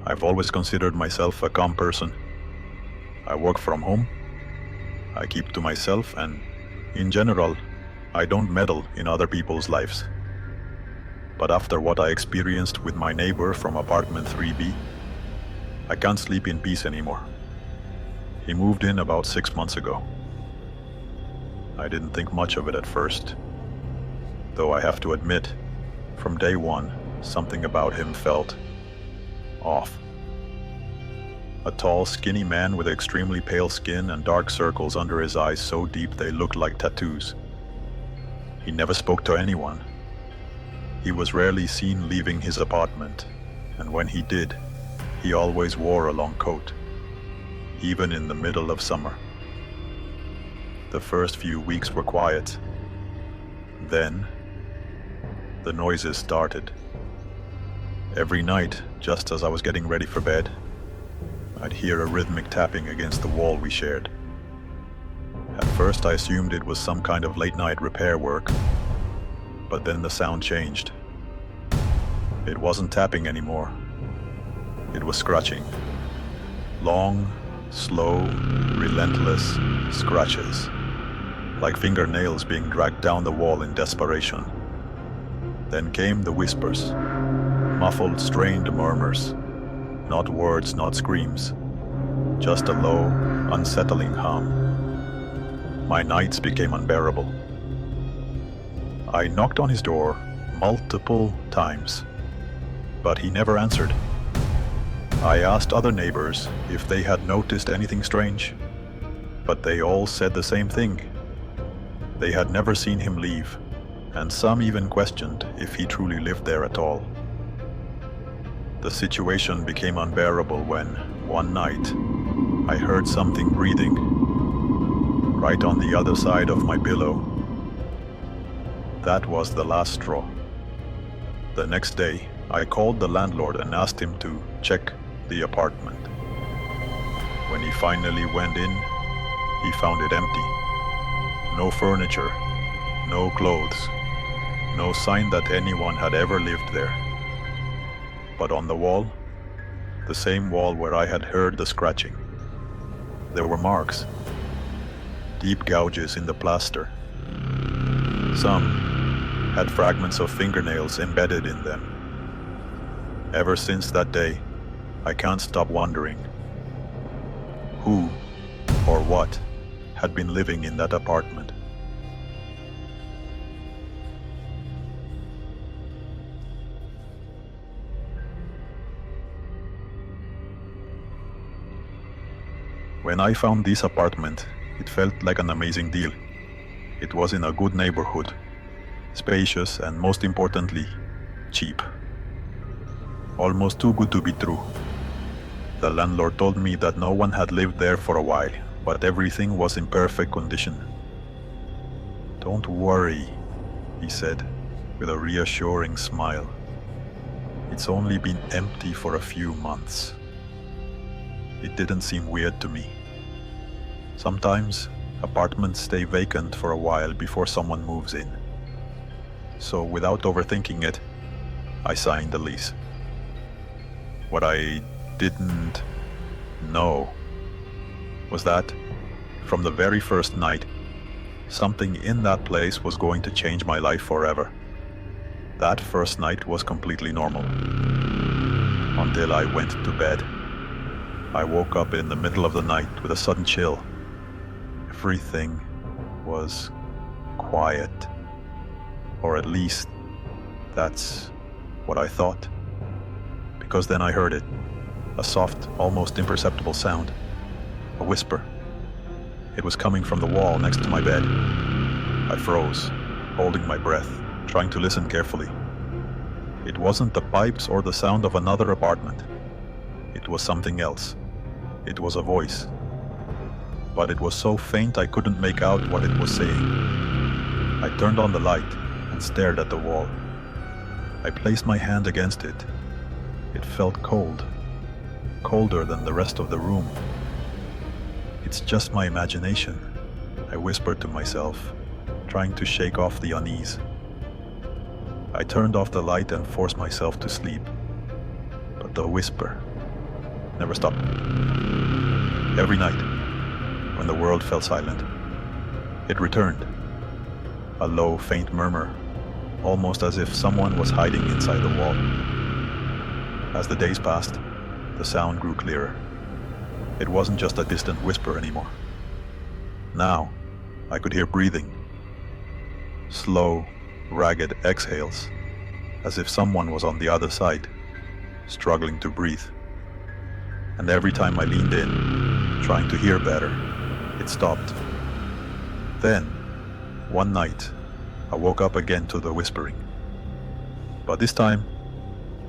I've always considered myself a calm person. I work from home, I keep to myself, and in general, I don't meddle in other people's lives. But after what I experienced with my neighbor from apartment 3B, I can't sleep in peace anymore. He moved in about 6 months ago. I didn't think much of it at first, though I have to admit, from day one, something about him felt off. A tall, skinny man with extremely pale skin and dark circles under his eyes so deep they looked like tattoos. He never spoke to anyone. He was rarely seen leaving his apartment, and when he did, he always wore a long coat, even in the middle of summer. The first few weeks were quiet. Then, the noises started. Every night, just as I was getting ready for bed, I'd hear a rhythmic tapping against the wall we shared. At first I assumed it was some kind of late-night repair work, but then the sound changed. It wasn't tapping anymore. It was scratching. Long, slow, relentless scratches, like fingernails being dragged down the wall in desperation. Then came the whispers, muffled, strained murmurs. Not words, not screams, just a low, unsettling hum. My nights became unbearable. I knocked on his door multiple times, but he never answered. I asked other neighbors if they had noticed anything strange, but they all said the same thing. They had never seen him leave, and some even questioned if he truly lived there at all. The situation became unbearable when, one night, I heard something breathing right on the other side of my pillow. That was the last straw. The next day, I called the landlord and asked him to check the apartment. When he finally went in, he found it empty. No furniture, no clothes, no sign that anyone had ever lived there. But on the wall, the same wall where I had heard the scratching, there were marks, deep gouges in the plaster. Some had fragments of fingernails embedded in them. Ever since that day, I can't stop wondering who or what had been living in that apartment. When I found this apartment, it felt like an amazing deal. It was in a good neighborhood, spacious, and most importantly, cheap. Almost too good to be true. The landlord told me that no one had lived there for a while, but everything was in perfect condition. "Don't worry," he said, with a reassuring smile. "It's only been empty for a few months." It didn't seem weird to me. Sometimes, apartments stay vacant for a while before someone moves in. So without overthinking it, I signed the lease. What I didn't know was that, from the very first night, something in that place was going to change my life forever. That first night was completely normal, until I went to bed. I woke up in the middle of the night with a sudden chill. Everything was quiet. Or at least, that's what I thought. Because then I heard it. A soft, almost imperceptible sound. A whisper. It was coming from the wall next to my bed. I froze, holding my breath, trying to listen carefully. It wasn't the pipes or the sound of another apartment. It was something else. It was a voice. But it was so faint I couldn't make out what it was saying. I turned on the light and stared at the wall. I placed my hand against it. It felt cold, colder than the rest of the room. "It's just my imagination," I whispered to myself, trying to shake off the unease. I turned off the light and forced myself to sleep. But the whisper never stopped. Every night, when the world fell silent, it returned. A low, faint murmur, almost as if someone was hiding inside the wall. As the days passed, the sound grew clearer. It wasn't just a distant whisper anymore. Now, I could hear breathing. Slow, ragged exhales, as if someone was on the other side, struggling to breathe. And every time I leaned in, trying to hear better, it stopped. Then, one night, I woke up again to the whispering. But this time,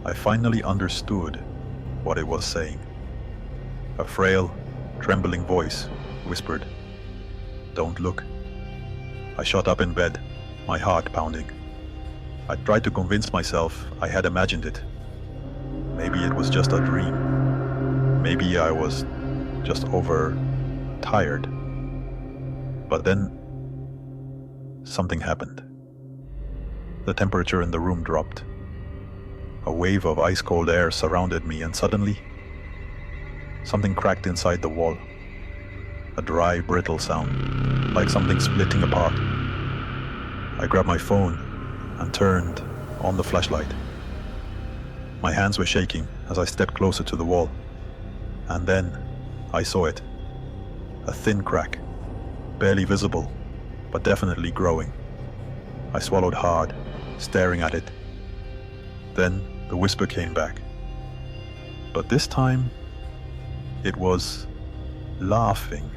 I finally understood what it was saying. A frail, trembling voice whispered, "Don't look." I shot up in bed, my heart pounding. I tried to convince myself I had imagined it. Maybe it was just a dream. Maybe I was just overtired. But then, something happened. The temperature in the room dropped. A wave of ice-cold air surrounded me, and suddenly, something cracked inside the wall. A dry, brittle sound, like something splitting apart. I grabbed my phone and turned on the flashlight. My hands were shaking as I stepped closer to the wall. And then, I saw it. A thin crack, barely visible, but definitely growing. I swallowed hard, staring at it. Then the whisper came back. But this time, it was laughing.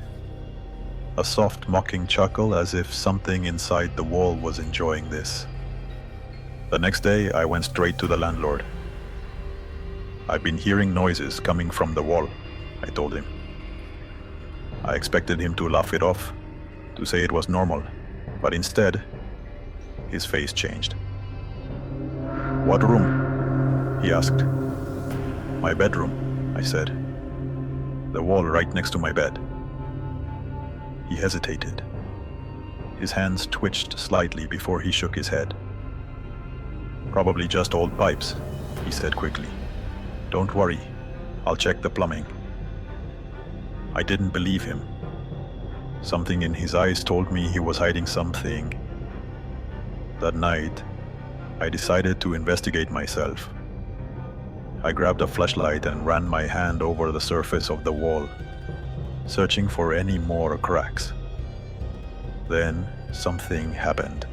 A soft, mocking chuckle, as if something inside the wall was enjoying this. The next day, I went straight to the landlord. "I've been hearing noises coming from the wall," I told him. I expected him to laugh it off, to say it was normal, but instead, his face changed. "What room?" he asked. "My bedroom," I said. "The wall right next to my bed." He hesitated. His hands twitched slightly before he shook his head. "Probably just old pipes," he said quickly. "Don't worry, I'll check the plumbing." I didn't believe him. Something in his eyes told me he was hiding something. That night, I decided to investigate myself. I grabbed a flashlight and ran my hand over the surface of the wall, searching for any more cracks. Then something happened.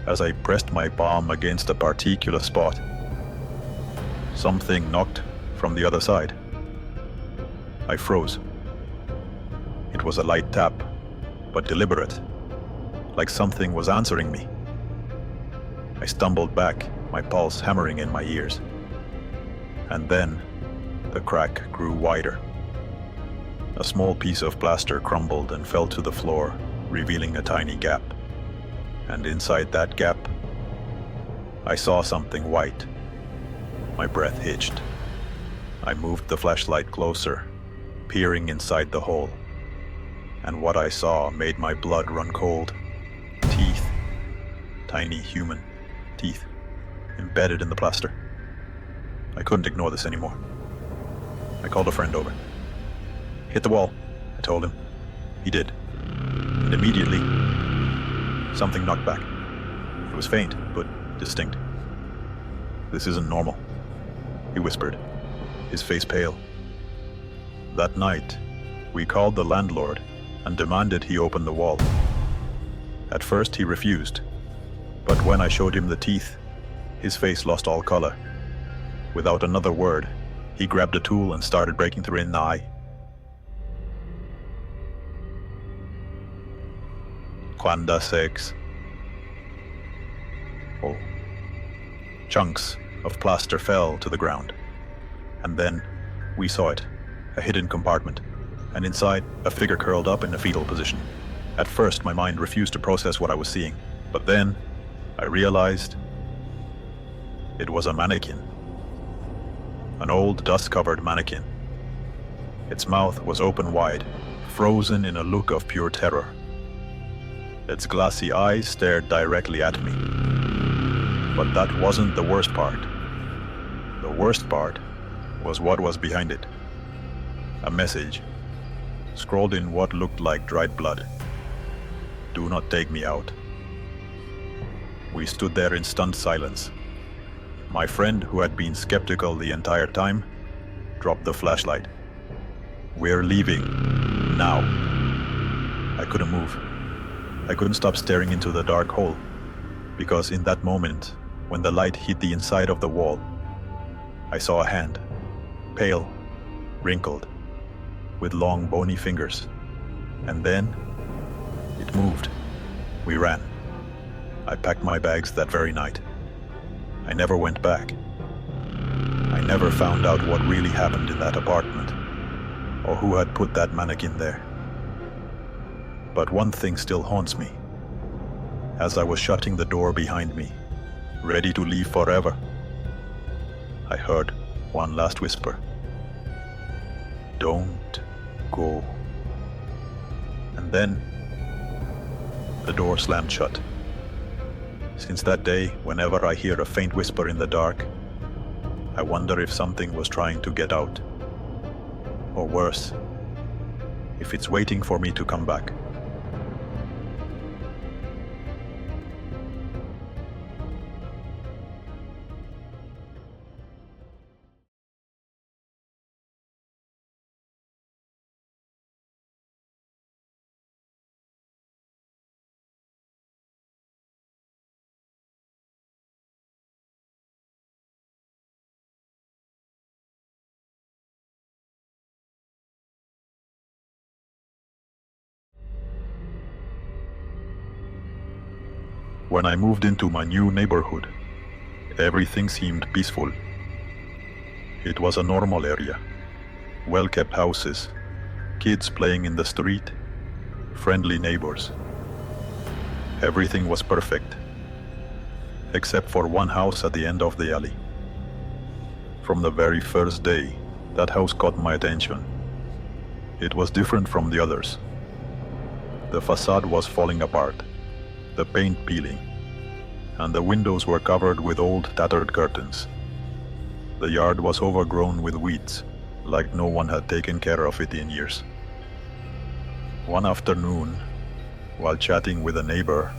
As I pressed my palm against a particular spot, something knocked from the other side. I froze. It was a light tap, but deliberate, like something was answering me. I stumbled back, my pulse hammering in my ears. And then, the crack grew wider. A small piece of plaster crumbled and fell to the floor, revealing a tiny gap. And inside that gap, I saw something white. My breath hitched. I moved the flashlight closer, peering inside the hole. And what I saw made my blood run cold. Teeth. Tiny human teeth, embedded in the plaster. I couldn't ignore this anymore. I called a friend over. "Hit the wall," I told him. He did. And immediately, something knocked back. It was faint, but distinct. "This isn't normal," he whispered, his face pale. That night, we called the landlord and demanded he open the wall. At first, he refused, but when I showed him the teeth, his face lost all color. Without another word, he grabbed a tool and started breaking through in the eye. Quanda sex. Oh. Chunks of plaster fell to the ground. And then, we saw it, a hidden compartment, and inside, a figure curled up in a fetal position. At first, my mind refused to process what I was seeing, but then, I realized it was a mannequin. An old, dust-covered mannequin. Its mouth was open wide, frozen in a look of pure terror. Its glassy eyes stared directly at me. But that wasn't the worst part. The worst part was what was behind it. A message, scrawled in what looked like dried blood. Do not take me out. We stood there in stunned silence. My friend, who had been skeptical the entire time, dropped the flashlight. We're leaving. Now. I couldn't move. I couldn't stop staring into the dark hole, because in that moment, when the light hit the inside of the wall, I saw a hand, pale, wrinkled, with long bony fingers. And then, it moved. We ran. I packed my bags that very night. I never went back. I never found out what really happened in that apartment, or who had put that mannequin there. But one thing still haunts me. As I was shutting the door behind me, ready to leave forever, I heard one last whisper. Don't go. And then, the door slammed shut. Since that day, whenever I hear a faint whisper in the dark, I wonder if something was trying to get out. Or worse, if it's waiting for me to come back. When I moved into my new neighborhood, everything seemed peaceful. It was a normal area, well-kept houses, kids playing in the street, friendly neighbors. Everything was perfect, except for one house at the end of the alley. From the very first day, that house caught my attention. It was different from the others. The facade was falling apart, the paint peeling, and the windows were covered with old tattered curtains. The yard was overgrown with weeds, like no one had taken care of it in years. One afternoon, while chatting with a neighbor,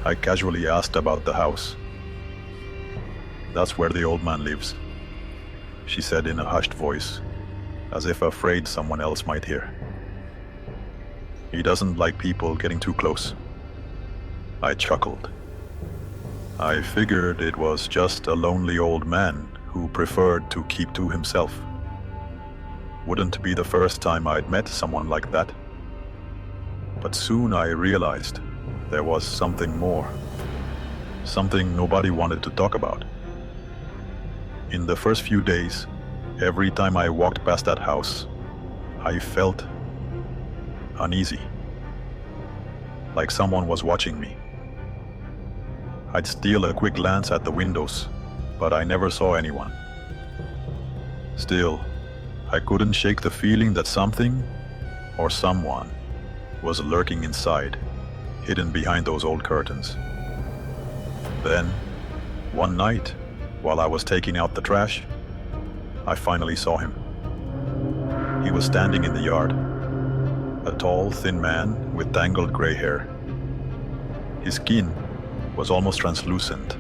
I casually asked about the house. That's where the old man lives, she said in a hushed voice, as if afraid someone else might hear. He doesn't like people getting too close. I chuckled. I figured it was just a lonely old man who preferred to keep to himself. Wouldn't be the first time I'd met someone like that. But soon I realized there was something more. Something nobody wanted to talk about. In the first few days, every time I walked past that house, I felt uneasy. Like someone was watching me. I'd steal a quick glance at the windows, but I never saw anyone. Still, I couldn't shake the feeling that something, or someone, was lurking inside, hidden behind those old curtains. Then, one night, while I was taking out the trash, I finally saw him. He was standing in the yard, a tall, thin man with tangled gray hair. His skin was almost translucent,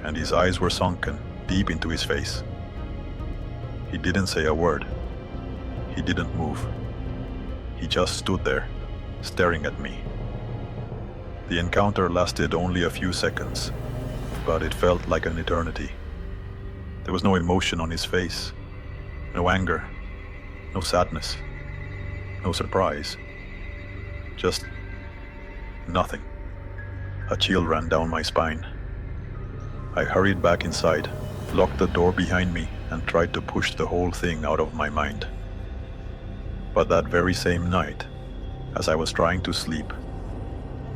and his eyes were sunken deep into his face. He didn't say a word. He didn't move. He just stood there, staring at me. The encounter lasted only a few seconds, but it felt like an eternity. There was no emotion on his face, no anger, no sadness, no surprise, just nothing. A chill ran down my spine. I hurried back inside, locked the door behind me, and tried to push the whole thing out of my mind. But that very same night, as I was trying to sleep,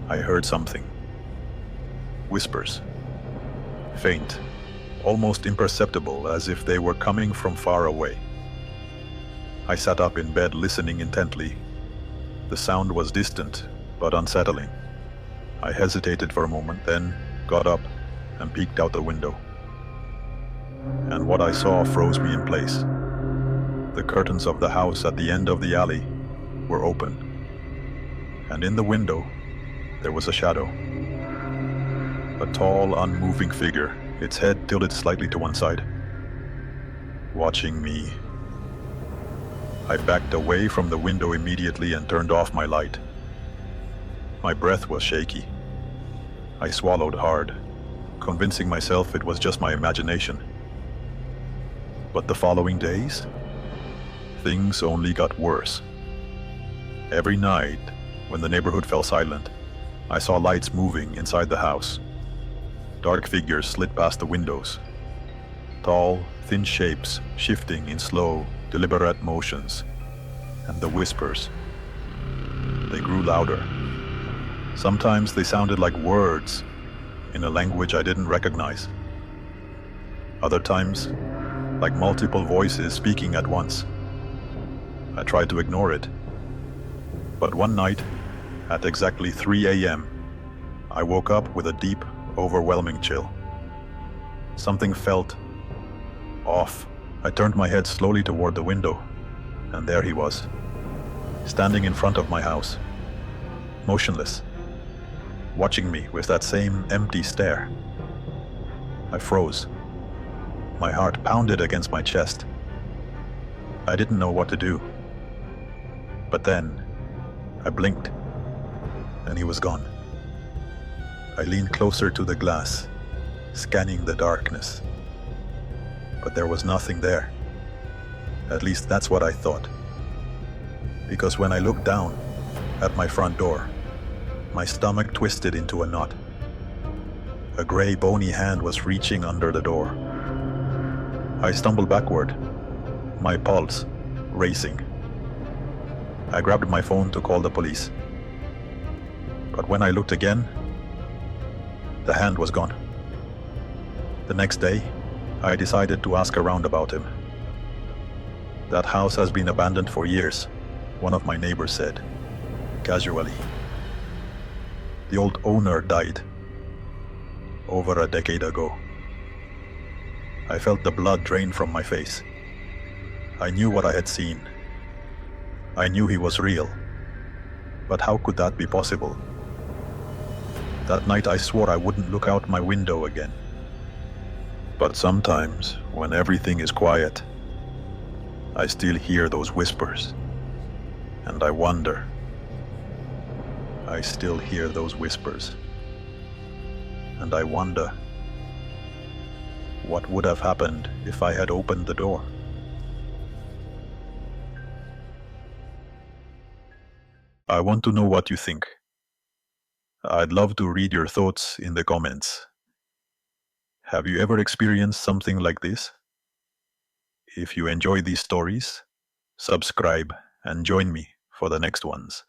I heard something. Whispers. Faint, almost imperceptible, as if they were coming from far away. I sat up in bed listening intently. The sound was distant, but unsettling. I hesitated for a moment, then got up and peeked out the window. And and what I saw froze me in place. The curtains of the house at the end of the alley were open, and in the window there was a shadow. A tall, unmoving figure, its head tilted slightly to one side, watching me. I backed away from the window immediately and turned off my light. My breath was shaky. I swallowed hard, convincing myself it was just my imagination. But the following days, things only got worse. Every night, when the neighborhood fell silent, I saw lights moving inside the house. Dark figures slid past the windows. Tall, thin shapes shifting in slow, deliberate motions. And the whispers. They grew louder. Sometimes they sounded like words in a language I didn't recognize. Other times, like multiple voices speaking at once. I tried to ignore it. But one night, at exactly 3 a.m., I woke up with a deep, overwhelming chill. Something felt off. I turned my head slowly toward the window, and there he was, standing in front of my house, motionless, watching me with that same empty stare. I froze. My heart pounded against my chest. I didn't know what to do. But then, I blinked, and he was gone. I leaned closer to the glass, scanning the darkness. But there was nothing there. At least that's what I thought. Because when I looked down at my front door, my stomach twisted into a knot. A gray, bony hand was reaching under the door. I stumbled backward, my pulse racing. I grabbed my phone to call the police. But when I looked again, the hand was gone. The next day, I decided to ask around about him. That house has been abandoned for years, one of my neighbors said, casually. The old owner died over a decade ago. I felt the blood drain from my face. I knew what I had seen. I knew he was real. But how could that be possible? That night I swore I wouldn't look out my window again. But sometimes, when everything is quiet, I still hear those whispers. And I wonder. I still hear those whispers. And I wonder, what would have happened if I had opened the door? I want to know what you think. I'd love to read your thoughts in the comments. Have you ever experienced something like this? If you enjoy these stories, subscribe and join me for the next ones.